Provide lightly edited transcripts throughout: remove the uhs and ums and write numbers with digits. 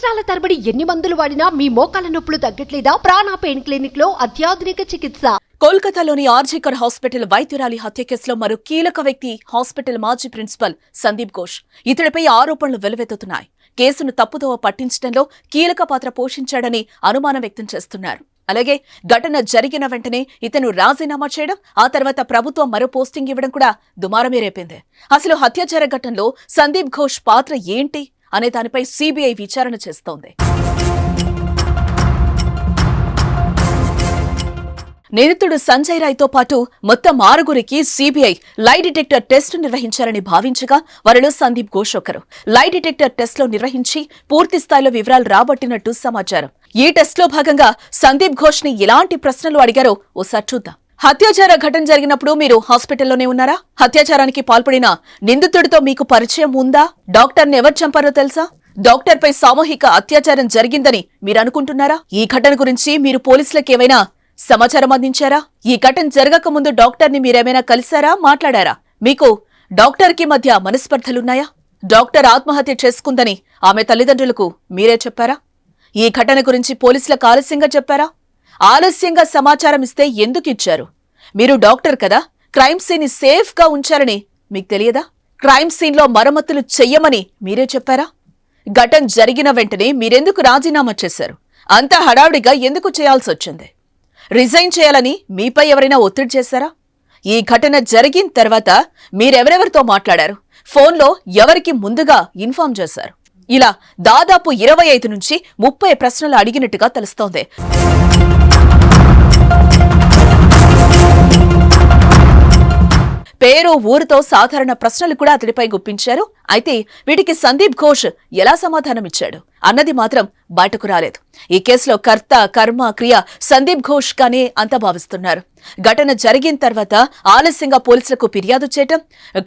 సంవత్సరాల తరబడి ఎన్ని మందులు వాడినా మీ మోకాల నొప్పులు తగ్గట్లేదా? ప్రాణ పెయిన్ క్లినిక్ లో అత్యాధునిక చికిత్స. కోల్కతాలోని ఆర్జీకర్ హాస్పిటల్ వైద్యురాలి హత్య కేసులో మరో కీలక వ్యక్తి హాస్పిటల్ మాజీ ప్రిన్సిపల్ సందీప్ ఘోష్. ఇతడిపై ఆరోపణలు వెలువెత్తుతున్నాయి. కేసును తప్పుదోవ పట్టించడంలో కీలక పాత్ర పోషించాడని అనుమానం వ్యక్తం చేస్తున్నారు. అలాగే ఘటన జరిగిన వెంటనే ఇతను రాజీనామా చేయడం, ఆ తర్వాత ప్రభుత్వం మరో పోస్టింగ్ ఇవ్వడం కూడా దుమారమే రేపింది. అసలు హత్యాచార ఘటనలో సందీప్ ఘోష్ పాత్ర ఏంటి అనే దానిపై సిబిఐ విచారణ చేస్తోంది. నిందితుడు సంజయ్ రాయ్తో పాటు మొత్తం 6గురికి సిబిఐ లై డిటెక్టర్ టెస్టు నిర్వహించాలని భావించగా వారిలో సందీప్ ఘోష్ ఒకరు. లై డిటెక్టర్ టెస్టులో నిర్వహించి పూర్తి స్థాయిలో వివరాలు రాబట్టినట్టు సమాచారం. ఈ టెస్టులో భాగంగా సందీప్ ఘోష్ ని ఎలాంటి ప్రశ్నలు అడిగారో ఓసారి చూద్దాం. హత్యాచార ఘటన జరిగినప్పుడు మీరు హాస్పిటల్లోనే ఉన్నారా? హత్యాచారానికి పాల్పడిన నిందితుడితో మీకు పరిచయం ఉందా? డాక్టర్ని ఎవరు చంపారో తెలుసా? డాక్టర్పై సామూహిక అత్యాచారం జరిగిందని మీరు అనుకుంటున్నారా? ఈ ఘటన గురించి మీరు పోలీసులకు ఏమైనా సమాచారం అందించారా? ఈ ఘటన జరగక ముందు డాక్టర్ని మీరేమైనా కలిశారా, మాట్లాడారా? మీకు డాక్టర్కి మధ్య మనస్పర్ధలున్నాయా? డాక్టర్ ఆత్మహత్య చేసుకుందని ఆమె తల్లిదండ్రులకు మీరే చెప్పారా? ఈ ఘటన గురించి పోలీసులకు ఆలస్యంగా చెప్పారా? ఆలస్యంగా సమాచారం ఇస్తే ఎందుకు ఇచ్చారు? మీరు డాక్టర్ కదా, క్రైమ్ సీన్ ని సేఫ్ గా ఉంచాలని మీకు తెలియదా? క్రైమ్ సీన్ లో మరమ్మతులు చెయ్యమని మీరే చెప్పారా? ఘటన జరిగిన వెంటనే మీరెందుకు రాజీనామా చేశారు? అంతా హడావుడిగా ఎందుకు చేయాల్సి వచ్చింది? రిజైన్ చేయాలని మీపై ఎవరైనా ఒత్తిడి చేశారా? ఈ ఘటన జరిగిన తర్వాత మీరెవరెవరితో మాట్లాడారు? ఫోన్లో ఎవరికి ముందుగా ఇన్ఫార్మ్ చేశారు? ఇలా దాదాపు 25 నుంచి 30 ప్రశ్నలు అడిగినట్టుగా తెలుస్తోంది. పేరు, ఊరితో సాధారణ ప్రశ్నలు కూడా అతడిపై గుప్పించారు. అయితే వీటికి సందీప్ ఘోష్ ఎలా సమాధానమిచ్చాడు అన్నది మాత్రం బయటకు రాలేదు. ఈ కేసులో కర్త, కర్మ, క్రియ సందీప్ ఘోష్ గానే అంతా భావిస్తున్నారు. ఘటన జరిగిన తర్వాత ఆలస్యంగా పోలీసులకు ఫిర్యాదు చేయటం,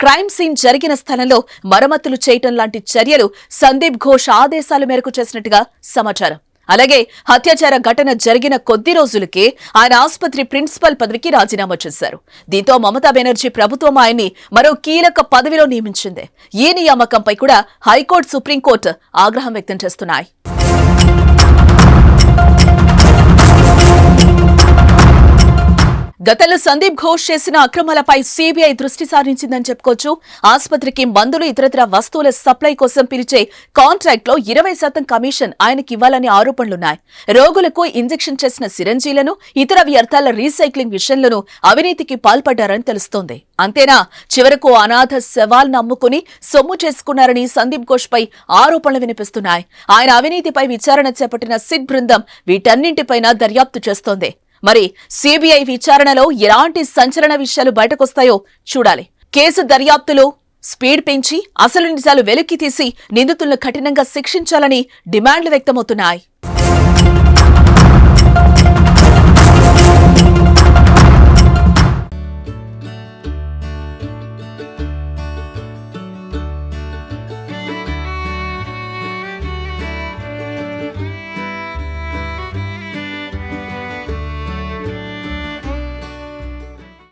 క్రైమ్ సీన్ జరిగిన స్థలంలో మరమ్మతులు చేయటం లాంటి చర్యలు సందీప్ ఘోష్ ఆదేశాల మేరకు చేసినట్టుగా సమాచారం. అలాగే హత్యాచార ఘటన జరిగిన కొద్ది రోజులకే ఆయన ఆసుపత్రి ప్రిన్సిపల్ పదవికి రాజీనామా చేశారు. దీంతో మమతా బెనర్జీ ప్రభుత్వం ఆయన్ని మరో కీలక పదవిలో నియమించింది. ఈ నియామకంపై కూడా హైకోర్టు, సుప్రీంకోర్టు ఆగ్రహం వ్యక్తం చేస్తున్నాయి. గతంలో సందీప్ ఘోష్ చేసిన అక్రమాలపై సిబిఐ దృష్టి సారించిందని చెప్పుకోవచ్చు. ఆసుపత్రికి మందులు, ఇతరత్ర వస్తువుల సప్లై కోసం పిలిచే కాంట్రాక్ట్ లో 20% కమిషన్ ఆయనకి ఇవ్వాలని ఆరోపణలున్నాయి. రోగులకు ఇంజెక్షన్ చేసిన సిరంజీలను, ఇతర వ్యర్థాల రీసైక్లింగ్ విషయంలోనూ అవినీతికి పాల్పడ్డారని తెలుస్తోంది. అంతేనా, చివరకు అనాథ శవాలను అమ్ముకుని సొమ్ము చేసుకున్నారని సందీప్ ఘోష్ పై ఆరోపణలు వినిపిస్తున్నాయి. ఆయన అవినీతిపై విచారణ చేపట్టిన సిట్ బృందం వీటన్నింటిపైన దర్యాప్తు చేస్తోంది. మరి సిబిఐ విచారణలో ఎలాంటి సంచలన విషయాలు బయటకొస్తాయో చూడాలి. కేసు దర్యాప్తులో స్పీడ్ పెంచి అసలు నిజాలు వెలికి తీసి నిందితులను కఠినంగా శిక్షించాలని డిమాండ్లు వ్యక్తమవుతున్నాయి.